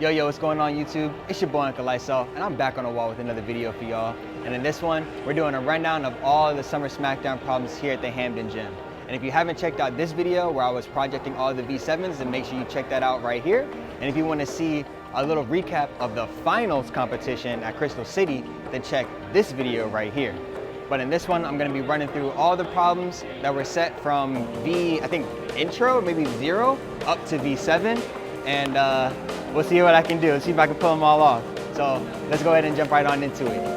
Yo, what's going on YouTube? It's your boy Uncle Lysol, and I'm back on the wall with another video for y'all. And in this one, we're doing a rundown of all the Summer Smackdown problems here at the Hamden Gym. And if you haven't checked out this video where I was projecting all the V7s, then make sure you check that out right here. And if you want to see a little recap of the finals competition at Crystal City, then check this video right here. But in this one, I'm going to be running through all the problems that were set from I think intro, maybe 0, up to V7. And we'll see what I can do. Let's see if I can pull them all off. So let's go ahead and jump right on into it.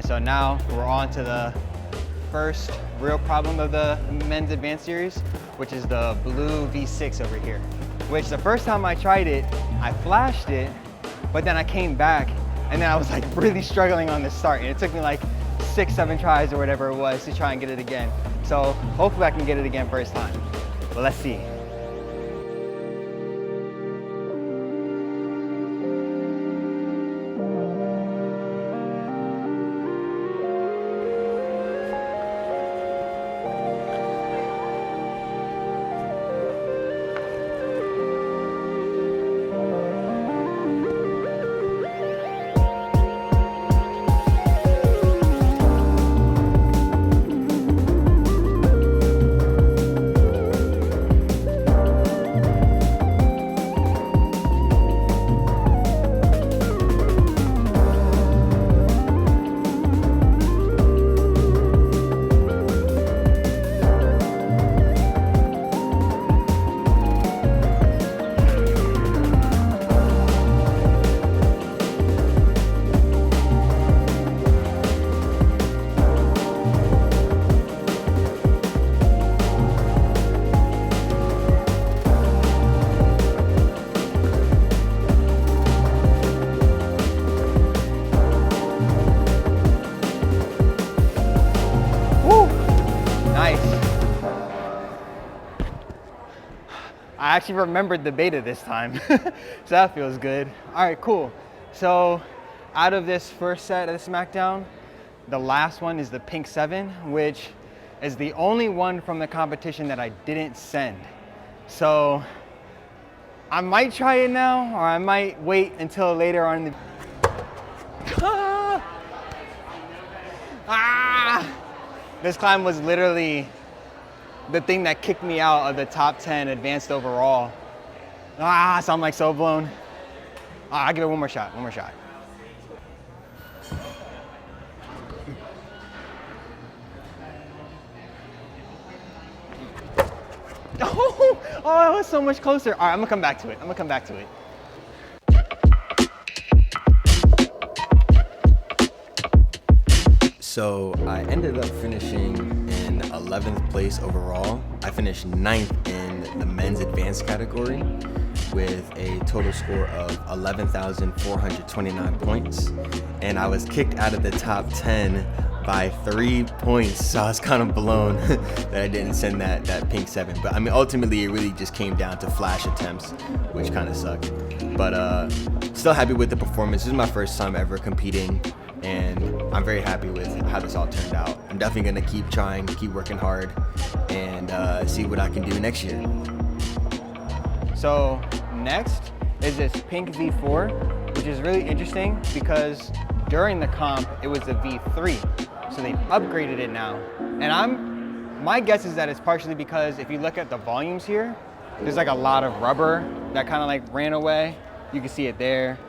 So now we're on to the first real problem of the men's advanced series, which is the blue V6 over here. Which the first time I tried it, I flashed it, but then I came back and then I was like really struggling on the start. And it took me like 6-7 tries or whatever it was to try and get it again. So hopefully I can get it again first time, but let's see. I actually remembered the beta this time, so that feels good. All right, cool. So out of this first set of the Smackdown, the last one is the pink 7, which is the only one from the competition that I didn't send. So I might try it now, or I might wait until later on in the... This climb was literally the thing that kicked me out of the top 10 advanced overall. So I'm like so blown. I'll give it one more shot. Oh, it was so much closer. All right, I'm gonna come back to it. So I ended up finishing in 11th place overall. I finished 9th in the men's advanced category. with a total score of 11,429 points, and I was kicked out of the top 10 by 3 points, so I was kind of blown that I didn't send that pink 7. But I mean, ultimately it really just came down to flash attempts, which kind of sucked. But still happy with the performance. This is my first time ever competing, and I'm very happy with how this all turned out. I'm definitely gonna keep trying, keep working hard, and see what I can do next year. So next is this pink V4, which is really interesting because during the comp it was a V3, so they've upgraded it now. And my guess is that it's partially because if you look at the volumes here, there's like a lot of rubber that kind of like ran away. You can see it there,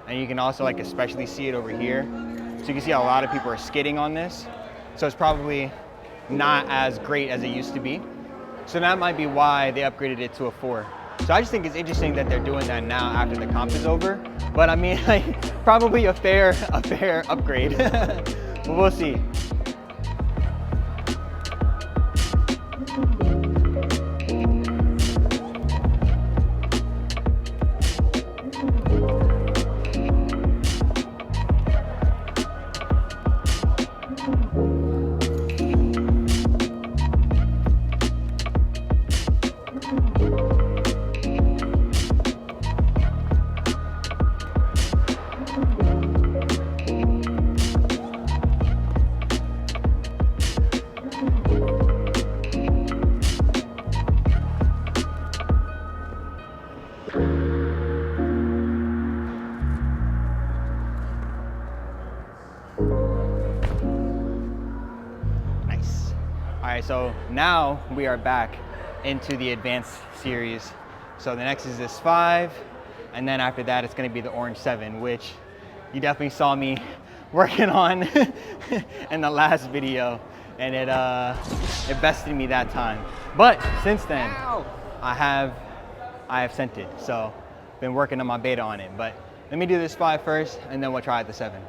and you can also like especially see it over here. So you can see how a lot of people are skidding on this. So it's probably not as great as it used to be. So that might be why they upgraded it to a 4. So I just think it's interesting that they're doing that now after the comp is over. But I mean, like, probably a fair upgrade. But we'll see. All right, so now we are back into the advanced series. So the next is this 5, and then after that it's gonna be the orange 7, which you definitely saw me working on in the last video, and it bested me that time. But since then, I have sent it, so been working on my beta on it. But let me do this 5 first, and then we'll try the 7.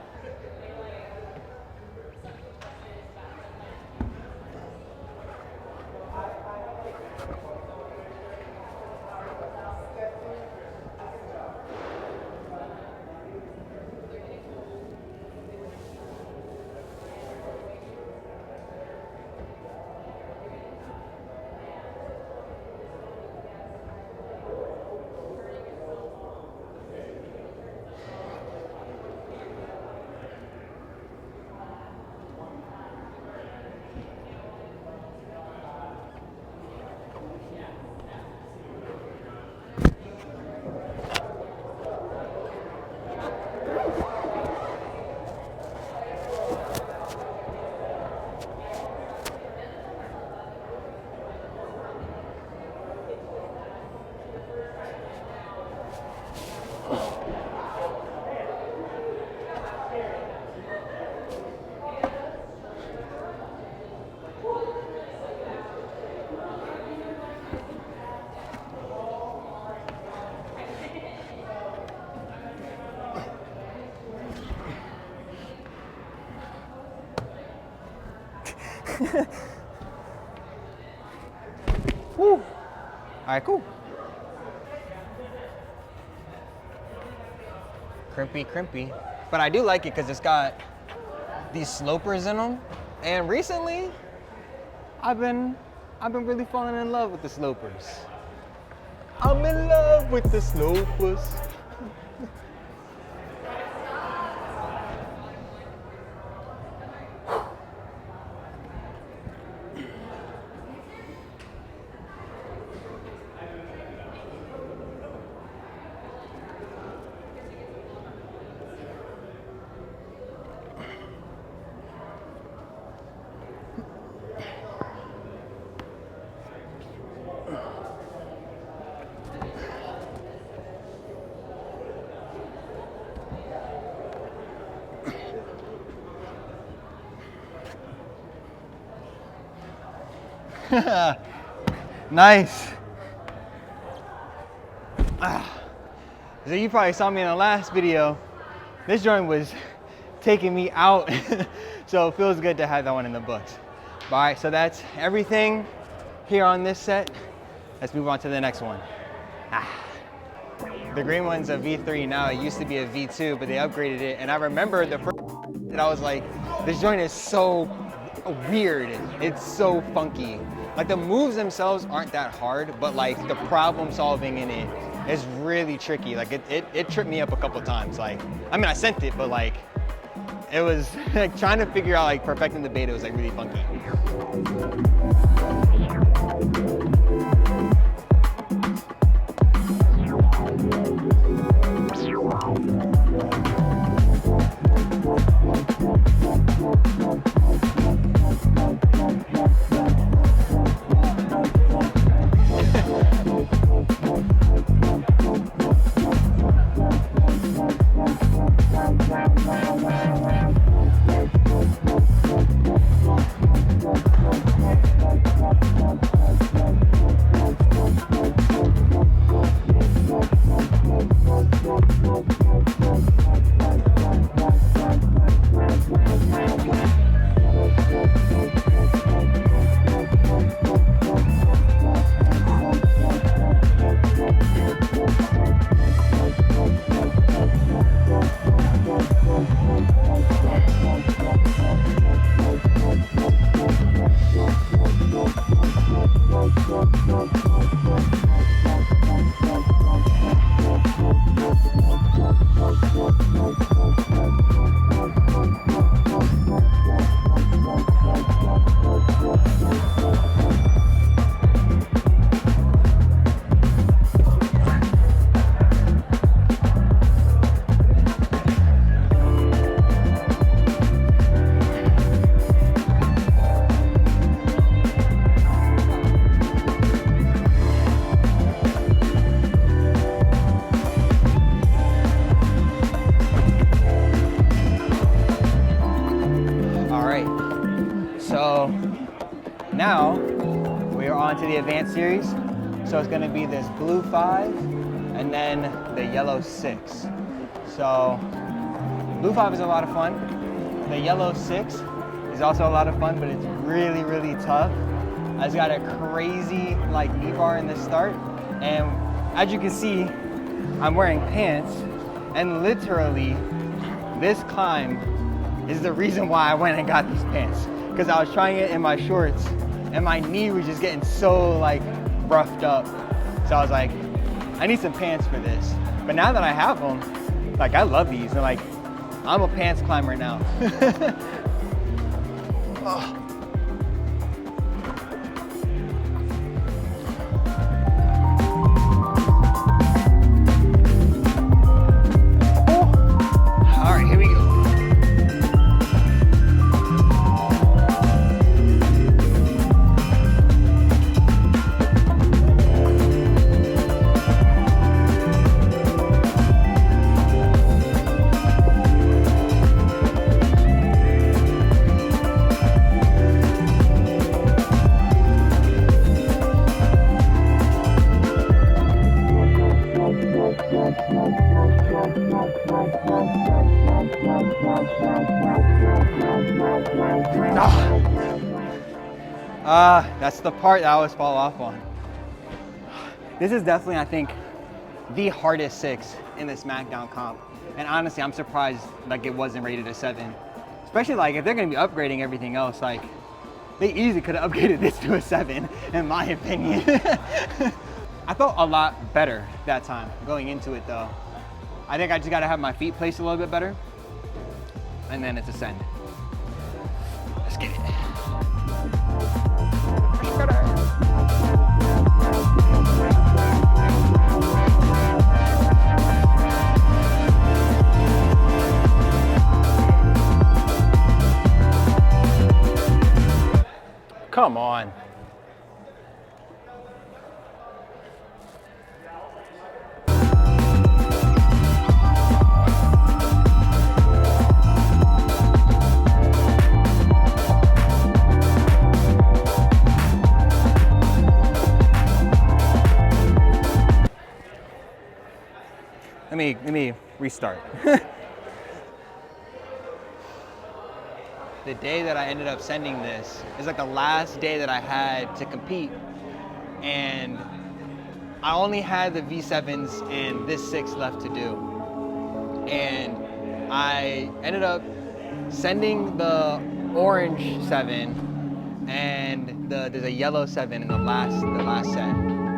Woo. All right, cool. Crimpy. But I do like it because it's got these slopers in them. And recently, I've been really falling in love with the slopers. I'm in love with the slopers. Nice. So you probably saw me in the last video. This joint was taking me out. So it feels good to have that one in the books. All right, so that's everything here on this set. Let's move on to the next one. The green one's a V3 now. It used to be a V2, but they upgraded it. And I remember the first that I was like, this joint is so weird. It's so funky. Like the moves themselves aren't that hard, but like the problem solving in it is really tricky. Like it tripped me up a couple times. Like, I mean, I sent it, but like, it was like trying to figure out like perfecting the beta was like really funky. So now we are on to the advanced series. So it's gonna be this blue 5 and then the yellow 6. So blue 5 is a lot of fun. The yellow 6 is also a lot of fun, but it's really, really tough. I just got a crazy like knee bar in the start. And as you can see, I'm wearing pants, and literally this climb is the reason why I went and got these pants. Because I was trying it in my shorts and my knee was just getting so like roughed up. So I was like, I need some pants for this. But now that I have them, like I love these, and like I'm a pants climber now. Oh. That's the part that I always fall off on. This is definitely, I think, the hardest 6 in the Smackdown comp. And honestly, I'm surprised like it wasn't rated a 7. Especially like if they're gonna be upgrading everything else, like they easily could have upgraded this to a 7, in my opinion. I felt a lot better that time going into it though. I think I just gotta have my feet placed a little bit better, and then it's ascend. Let's get it. Come on. Let me restart. The day that I ended up sending this is like the last day that I had to compete, and I only had the V7s and this 6 left to do. And I ended up sending the orange 7 and there's a yellow 7 in the last set.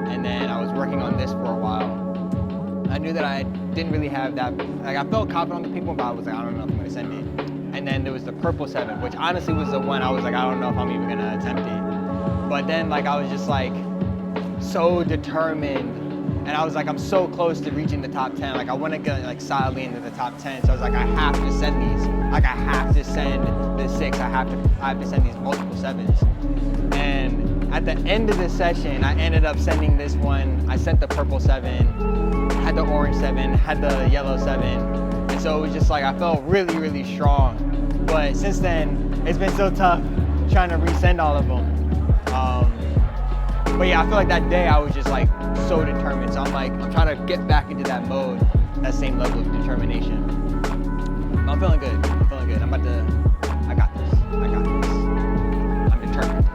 And then I was working on this for a while. I knew that I didn't really have that, like I felt confident on the pink one, but I was like, I don't know if I'm gonna send it. And then there was the purple 7, which honestly was the one I was like, I don't know if I'm even gonna attempt it. But then like I was just like so determined, and I was like, I'm so close to reaching the top 10. Like I want to get like solidly into the top 10. So I was like, I have to send these. Like I have to send the 6. I have to send these multiple 7s. And at the end of the session, I ended up sending this one. I sent the purple 7, had the orange 7, had the yellow 7. And so it was just like, I felt really, really strong. But since then, it's been so tough trying to resend all of them. But yeah, I feel like that day I was just like so determined. So I'm trying to get back into that mode, that same level of determination. I'm feeling good. I'm feeling good. I got this. I got this. I'm determined.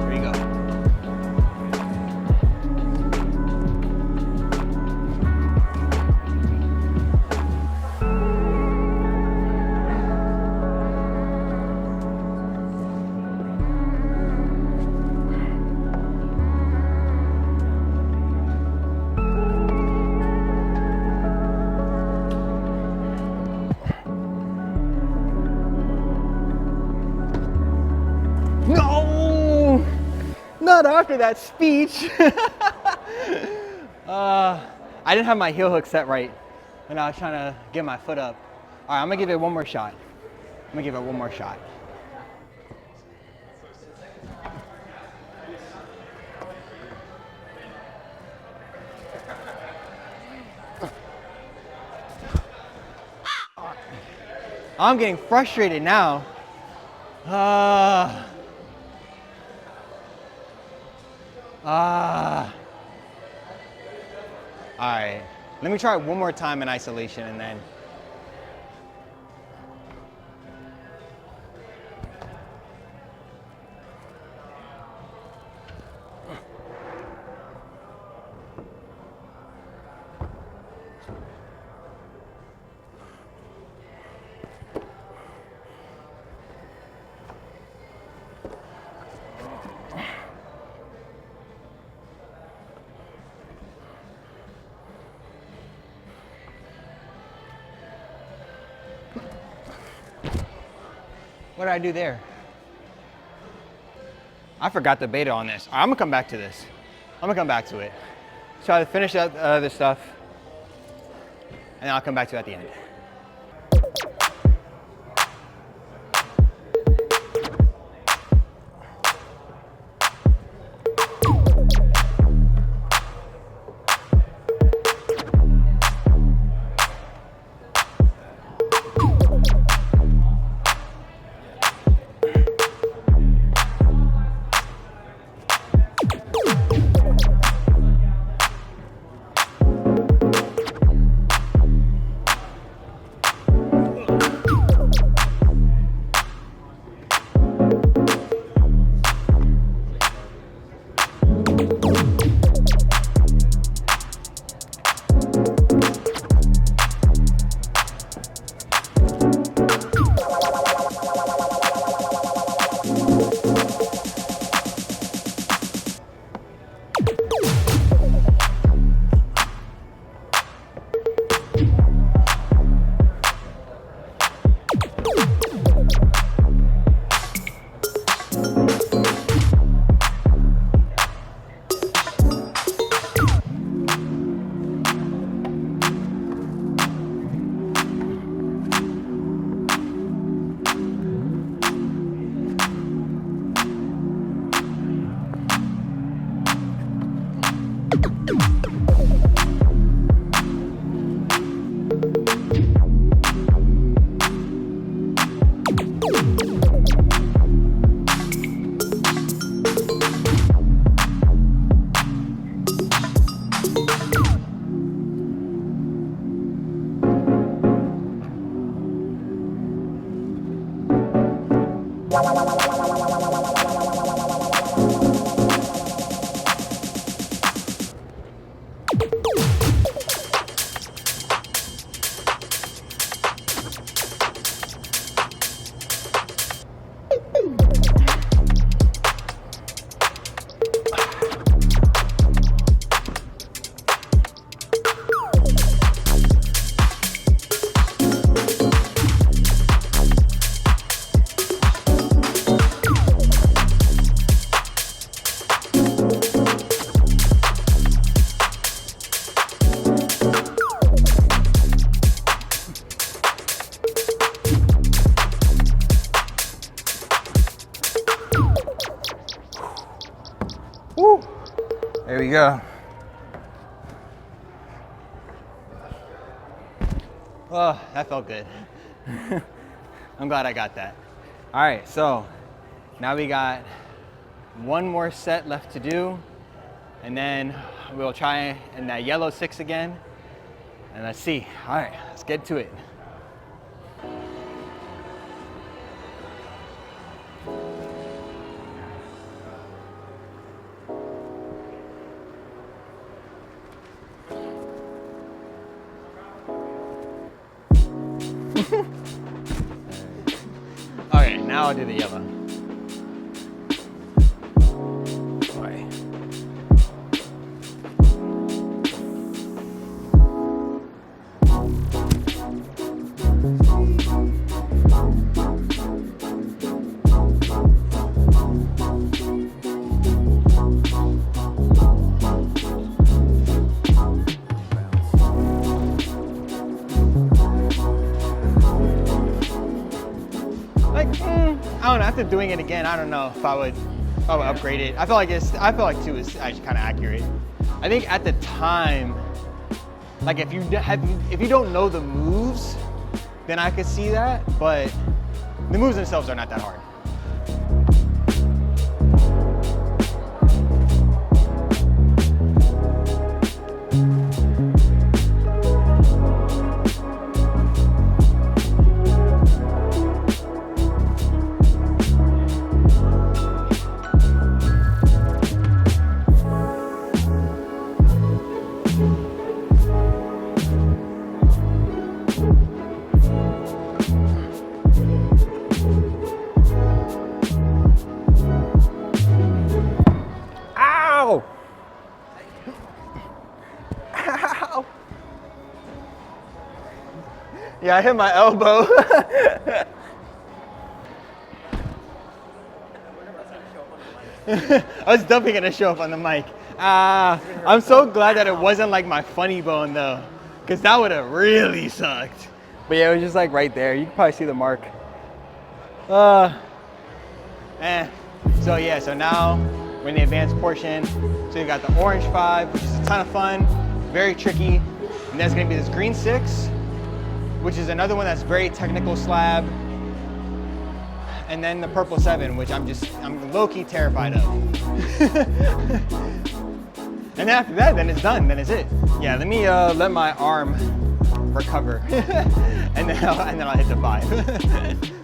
Here you go. No! Not after that speech. I didn't have my heel hook set right, and I was trying to get my foot up. All right, I'm gonna give it one more shot. I'm gonna give it one more shot. I'm getting frustrated now. All right, let me try it one more time in isolation and then. What did I do there? I forgot the beta on this. All right, I'm gonna come back to this. I'm gonna come back to it. Try to finish out the other stuff, and then I'll come back to it at the end. There we go. Oh, that felt good. I'm glad I got that. All right, so now we got one more set left to do, and then we'll try in that yellow 6 again, and let's see. All right, let's get to it. Okay, now I'll do the yellow. Okay. I don't know, after doing it again, I don't know if I would upgrade it. I feel like 2 is actually kind of accurate. I think at the time, like if you don't know the moves, then I could see that, but the moves themselves are not that hard. Ow! Ow! Yeah, I hit my elbow. I was definitely gonna show up on the mic. I'm so glad that it wasn't like my funny bone though, because that would have really sucked. But yeah, it was just like right there. You can probably see the mark. So yeah, so now we're in the advanced portion. So you got the orange 5, which is a ton of fun, very tricky. And there's gonna be this green 6, which is another one that's very technical slab. And then the purple 7, which I'm low-key terrified of. And after that, then it's done, then it's it. Yeah, let me let my arm recover. and then I'll hit the 5.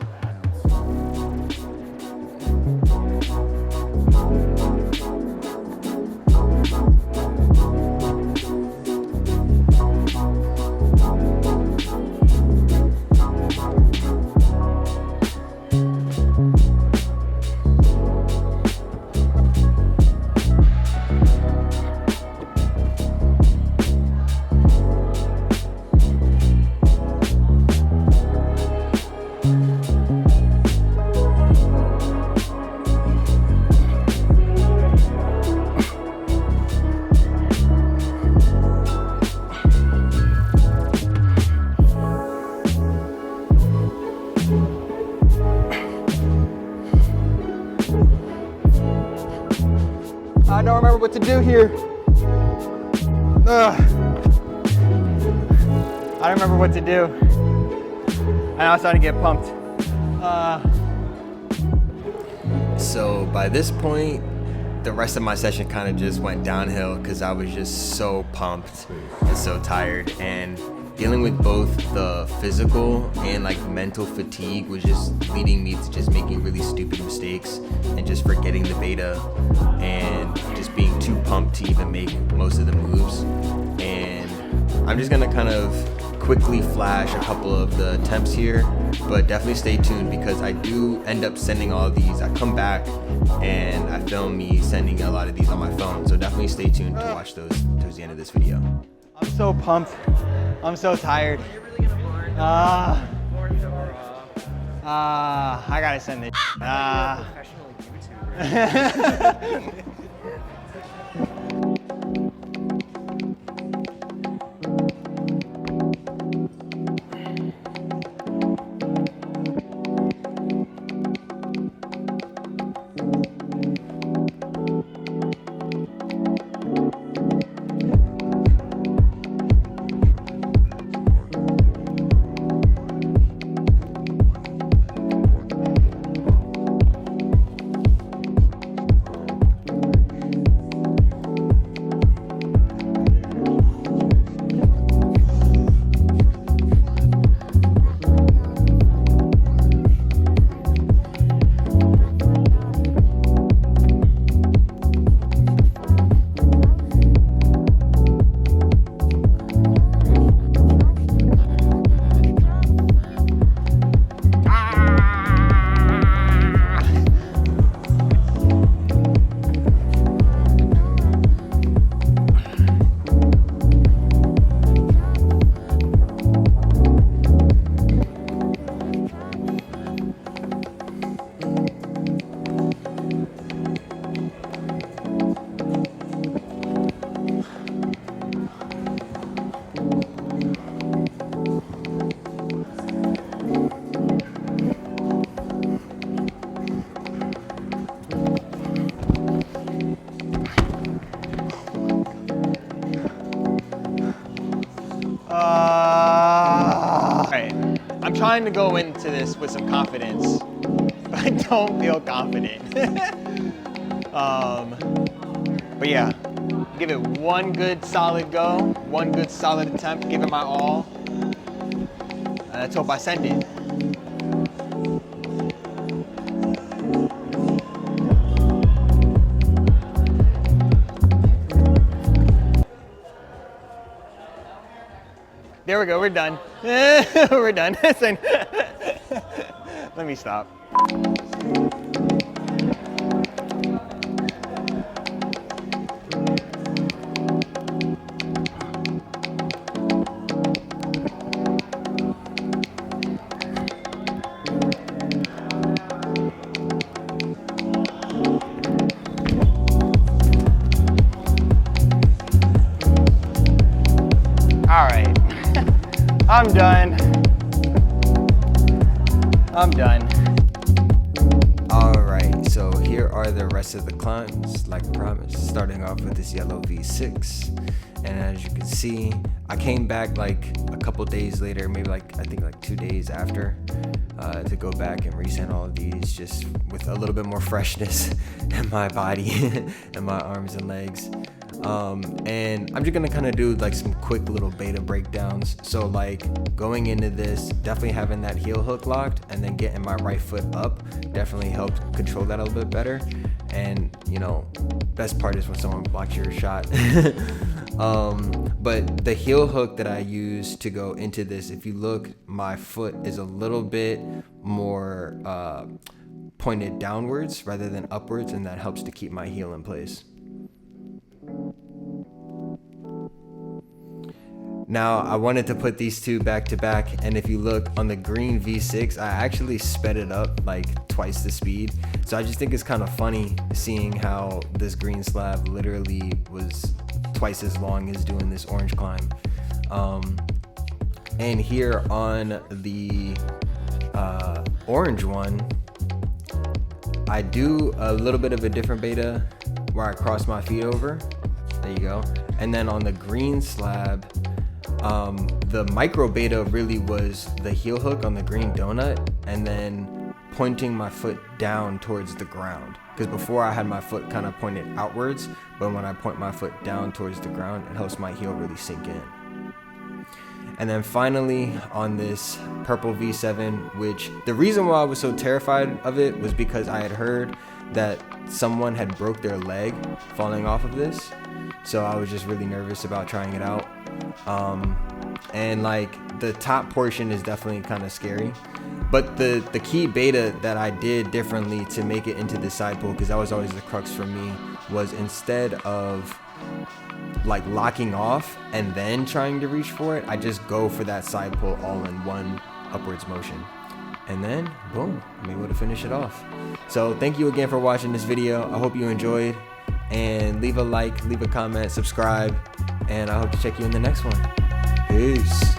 I don't remember what to do here. I don't remember what to do. And I was starting to get pumped. So by this point, the rest of my session kind of just went downhill because I was just so pumped and so tired. And dealing with both the physical and like mental fatigue was just leading me to just making really stupid mistakes and just forgetting the beta and just being too pumped to even make most of the moves. And I'm just gonna kind of quickly flash a couple of the attempts here, but definitely stay tuned because I do end up sending all of these. I come back and I film me sending a lot of these on my phone, so definitely stay tuned to watch those towards the end of this video. I'm so pumped. I'm so tired. I gotta send this. trying to go into this with some confidence, but I don't feel confident. But yeah, give it one good solid go, one good solid attempt, give it my all. And let's hope I send it. There we go, we're done. We're done. Let me stop. All right. I'm done. I'm done. All right, so here are the rest of the climbs, like promised, starting off with this yellow V6. And as you can see, I came back like a couple days later, maybe I think 2 days after, to go back and resend all of these, just with a little bit more freshness in my body and my arms and legs. And I'm just gonna kind of do like some quick little beta breakdowns. So like going into this, definitely having that heel hook locked and then getting my right foot up definitely helped control that a little bit better. And you know, best part is when someone blocks your shot. But the heel hook that I use to go into this, if you look, my foot is a little bit more pointed downwards rather than upwards, and that helps to keep my heel in place. Now I wanted to put these two back to back, and if you look on the green V6, I actually sped it up like twice the speed. So I just think it's kind of funny seeing how this green slab literally was twice as long as doing this orange climb. And here on the orange one, I do a little bit of a different beta where I cross my feet over. There you go. And then on the green slab, the micro beta really was the heel hook on the green donut and then pointing my foot down towards the ground. Because before I had my foot kind of pointed outwards, but when I point my foot down towards the ground, it helps my heel really sink in. And then finally on this purple V7, which the reason why I was so terrified of it was because I had heard that someone had broke their leg falling off of this. So I was just really nervous about trying it out. And like the top portion is definitely kind of scary. But the key beta that I did differently to make it into the side pull, because that was always the crux for me, was instead of like locking off and then trying to reach for it, I just go for that side pull all in one upwards motion. And then boom, I'm able to finish it off. So thank you again for watching this video. I hope you enjoyed, and leave a like, leave a comment, subscribe, and I hope to check you in the next one. Peace.